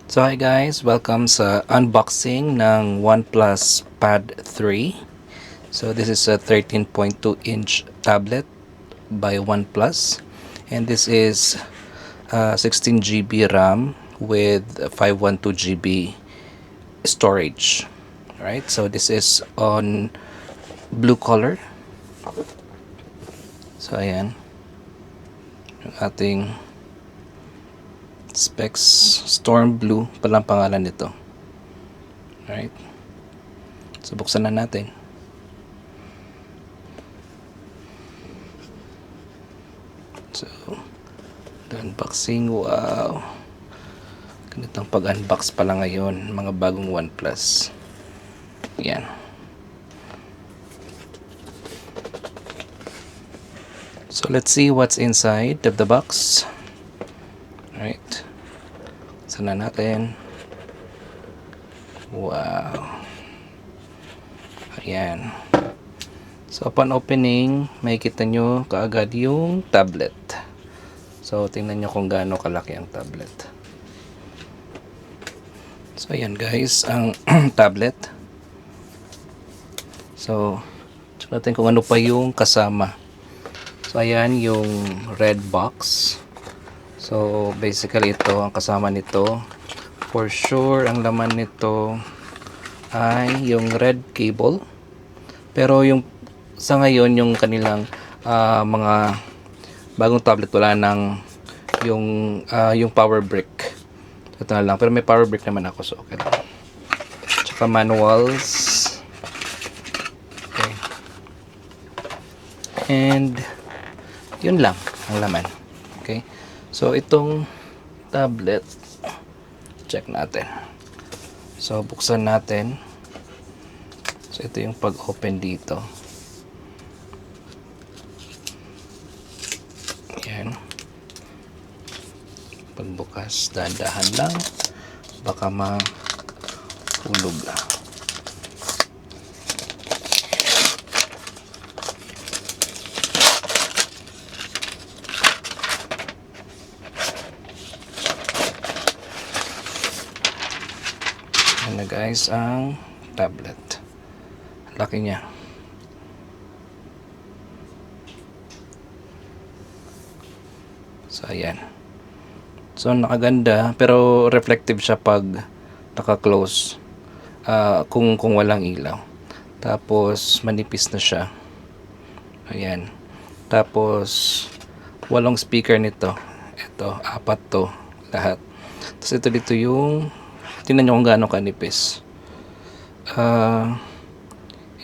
So hi guys, welcome sa unboxing ng OnePlus Pad 3. So this is a 13.2-inch tablet by OnePlus, and this is 16 GB RAM with 512 GB storage. Alright, so this is on blue color. So ayan, yung ating specs, Storm Blue palang pangalan nito. Alright, so buksan na natin. So, unboxing, wow. Ganitong pag-unbox pala ngayon, mga bagong OnePlus. Yan. So, let's see what's inside of the box. Alright. Sana natin. Wow. Ayan. So, upon opening, makikita nyo kaagad yung tablet. So, tingnan nyo kung gaano kalaki ang tablet. So, ayan guys, ang tablet. So, check natin kung ano pa yung kasama. So, ayan yung red box. So, basically ito, ang kasama nito. For sure, ang laman nito ay yung red cable. Pero yung sa ngayon, yung kanilang mga bagong tablet, wala nang yung power brick. Ito na lang. Pero may power brick naman ako, so okay lang. Tsaka manuals. Okay. And yun lang ang laman. Okay. So itong tablet, check natin. So buksan natin. So ito yung pag-open dito. Ayan. Pagbukas, dahan-dahan lang. Baka mahulog na. Ayan na guys ang tablet. Laki niya. So ayan. So nakaganda pero reflective siya pag naka-close, kung walang ilaw. Tapos manipis na siya. Ayan. Tapos 8 speaker nito. Ito, 4 to lahat. Tapos ito dito yung tingnan nyo kung gaano kanipis.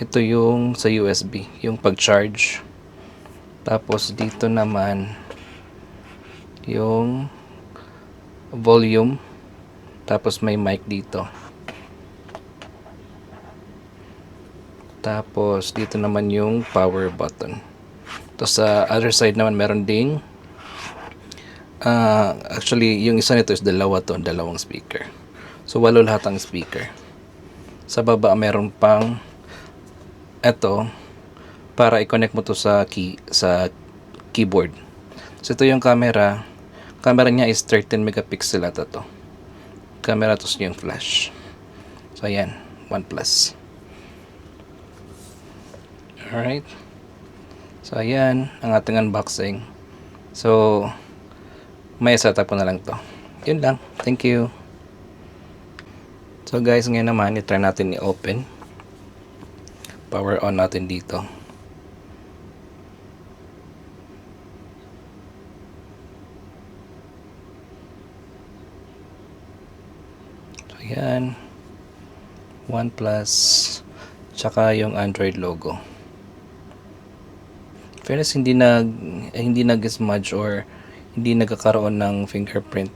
Ito yung sa USB, yung pag-charge. Tapos dito naman yung volume. Tapos may mic dito. Tapos dito naman yung power button. Tapos sa other side naman meron ding actually yung isa nito is dalawang speaker. So 8 lahat ang speaker. Sa baba meron pang eto para i-connect mo to sa keyboard. So ito yung camera. Camera niya is 13 megapixel ata to. Camera, to yung flash. So ayan, OnePlus. Alright. So ayan ang ating unboxing. So may setup ko na lang to. Yun lang. Thank you. So guys, ngayon naman i-try natin i-open. Power on natin dito. So ayan, OnePlus, tsaka yung Android logo. Fairness, hindi nag-smudge or hindi nagkakaroon ng fingerprint.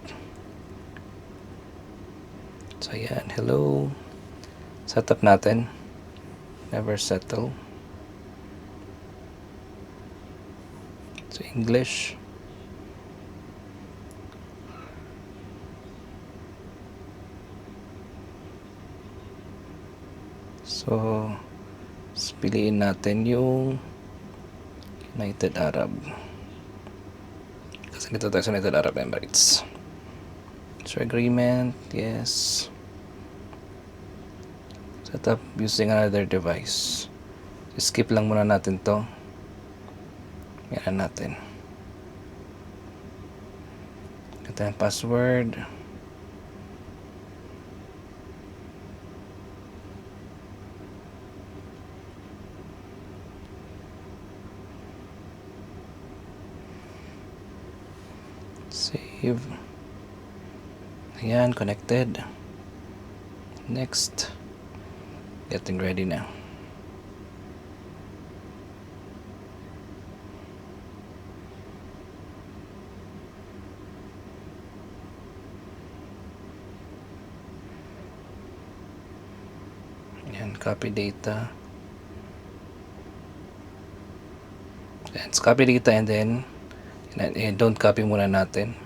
So ayan, hello. Setup natin. Never settle. So English. So piliin natin yung United Arab. Kasi dito tayo sa United Arab Emirates. Share agreement, yes. Set up using another device. Skip lang muna natin to. Yan natin. Ito yung password. Save. Ayan, connected. Next. Getting ready now. Ayan, copy data. Let's copy data and then don't copy muna natin.